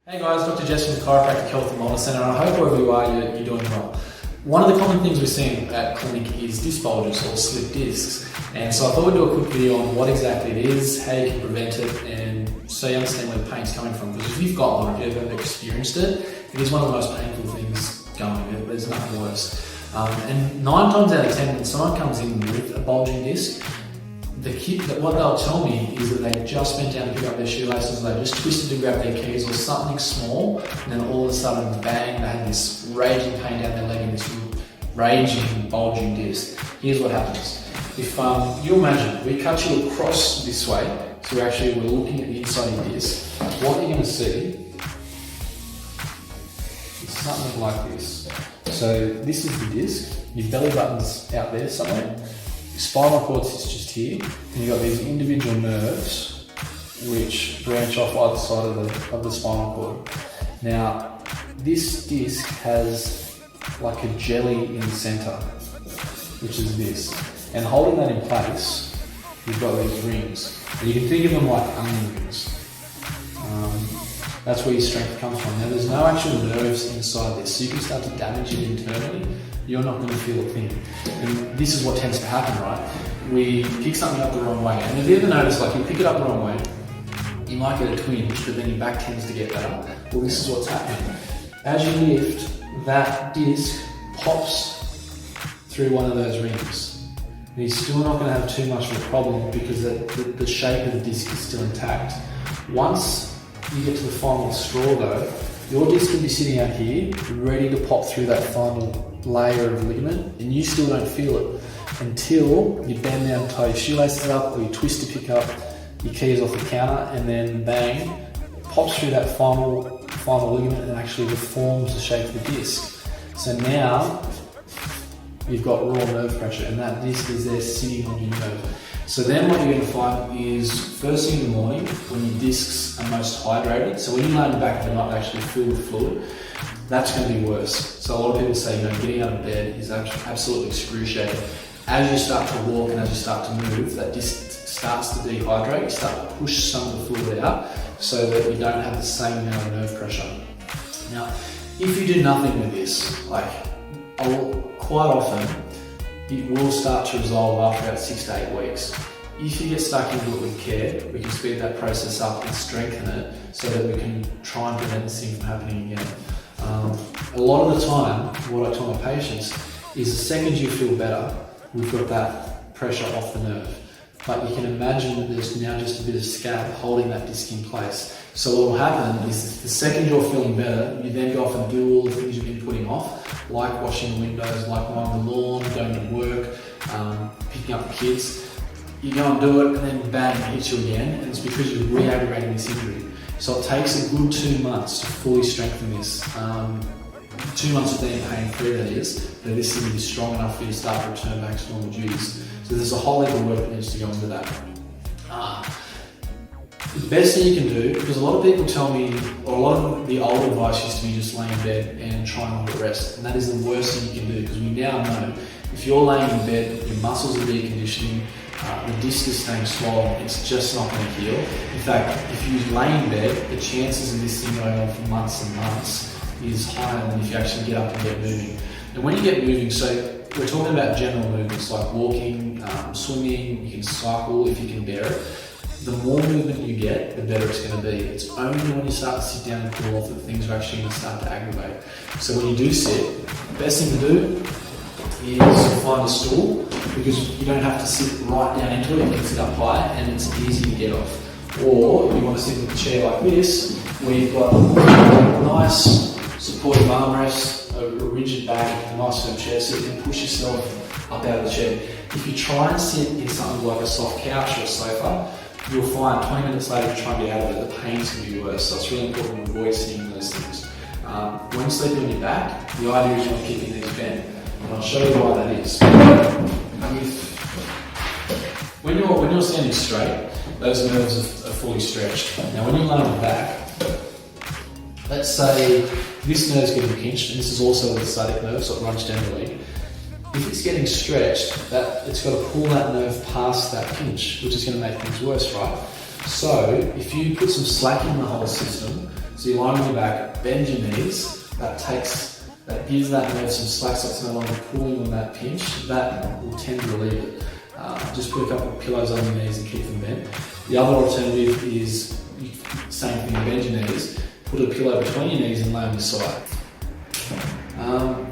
Hey guys, Dr. Jess from the Chiropractic Health and Wellness Centre, and I hope wherever you are, you're doing well. One of the common things we're seeing at clinic is disc bulges or slip discs, and so I thought we'd do a quick video on what exactly it is, how you can prevent it, and so you understand where the pain's coming from. Because if you've got one, if you've ever experienced it, it is one of the most painful things going. There's nothing worse. And 9 times out of 10, when someone comes in with a bulging disc, what they'll tell me is that they just bent down to pick up their shoelaces, they just twisted to grab their keys or something small, and then all of a sudden, bang, they had this raging pain down their leg and this raging bulging disc. Here's what happens. If you imagine, we cut you across this way, so we're looking at the inside of your disc, what you're going to see is something like this. So this is the disc, your belly button's out there somewhere, your spinal cord sits just here, and you've got these individual nerves which branch off either side of the spinal cord. Now, this disc has like a jelly in the centre, which is this. And holding that in place, you've got these rings. And you can think of them like onion rings. That's where your strength comes from. Now, there's no actual nerves inside this, so you can start to damage it internally. You're not going to feel a thing. And this is what tends to happen, right? We pick something up the wrong way. And if you ever notice, like you pick it up the wrong way, you might get a twinge, but then your back tends to get better. Well, this is what's happening. As you lift, that disc pops through one of those rings. And you're still not going to have too much of a problem because the shape of the disc is still intact. Once you get to the final straw though, your disc will be sitting out here, ready to pop through that final layer of ligament, and you still don't feel it until you bend down, tie your shoelaces up, or you twist to pick up your keys off the counter, and then bang, pops through that final ligament and actually reforms the shape of the disc. So now you've got raw nerve pressure, and that disc is there sitting on your nerve. So then what you're going to find is, first thing in the morning, when your discs are most hydrated, so when you lay on the back of the night actually filled with fluid, that's going to be worse. So a lot of people say, getting out of bed is absolutely excruciating. As you start to walk and as you start to move, that disc starts to dehydrate, you start to push some of the fluid out so that you don't have the same amount of nerve pressure. Now, if you do nothing with this, quite often, it will start to resolve after about 6 to 8 weeks. If you get stuck into it with care, we can speed that process up and strengthen it so that we can try and prevent this thing from happening again. A lot of the time, what I tell my patients is the second you feel better, we've got that pressure off the nerve. But you can imagine that there's now just a bit of scab holding that disc in place. So what will happen is the second you're feeling better, you then go off and do all the things you've been putting off, like washing the windows, like mowing the lawn, going to work, picking up the kids. You go and do it, and then bang, it hits you again, and it's because you're re-aggravating this injury. So it takes a good 2 months to fully strengthen this. 2 months of being pain-free, that is, but this thing is strong enough for you to start to return back to normal duties. So there's a whole heap of work that needs to go into that. The best thing you can do, because a lot of people tell me, or a lot of the old advice used to be just lay in bed and try and hold rest, and that is the worst thing you can do, because we now know if you're laying in bed, your muscles are deconditioning, the disc is staying swollen, it's just not going to heal. In fact, if you lay in bed, the chances of this thing going on for months and months is higher than if you actually get up and get moving. And when you get moving, so we're talking about general movements like walking, swimming, you can cycle if you can bear it. The more movement you get, the better it's going to be. It's only when you start to sit down and cool off that things are actually going to start to aggravate. So when you do sit, the best thing to do is find a stool, because you don't have to sit right down into it, you can sit up high and it's easy to get off. Or you want to sit in a chair like this, where you've got a nice supportive armrest, a rigid back, a nice firm chair, so you can push yourself up out of the chair. If you try and sit in something like a soft couch or a sofa, you'll find 20 minutes later you try and get out of it, the pain's going to be worse. So it's really important to avoid sitting in those things. When sleeping on your back, the idea is you want to keep your knees bent. And I'll show you why that is. When you're standing straight, those nerves are fully stretched. Now when you lay on the back, let's say this nerve's getting pinched, and this is also a sciatic nerve, so it runs down the leg. If it's getting stretched, it's got to pull that nerve past that pinch, which is going to make things worse, right? So if you put some slack in the whole system, So you lie on your back, bend your knees, that gives that nerve some slack so it's no longer pulling on that pinch. That will tend to relieve it. Just put a couple of pillows on your knees and keep them bent. The other alternative is, same thing, bend your knees, put a pillow between your knees and lay on your side.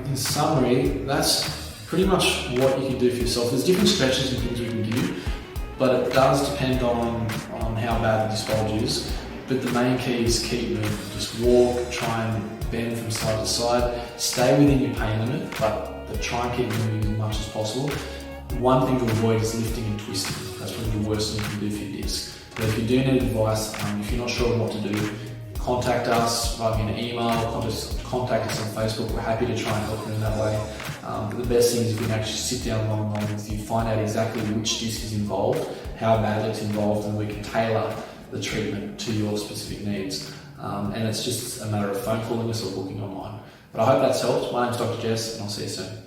In summary, that's pretty much what you can do for yourself. There's different stretches and things we can give you, but it does depend on how bad the disc bulge is. But the main key is keep moving. Just walk, try and bend from side to side. Stay within your pain limit, but try and keep moving as much as possible. One thing to avoid is lifting and twisting. That's probably the worst thing you can do for your disc. But if you do need advice, if you're not sure what to do, contact us, write me an email, contact us on Facebook. We're happy to try and help you in that way. But the best thing is if we can actually sit down one-on-one with you, find out exactly which disc is involved, how badly it's involved, and we can tailor the treatment to your specific needs. And it's just a matter of phone calling us or booking online. But I hope that's helped. My name's Dr. Jess, and I'll see you soon.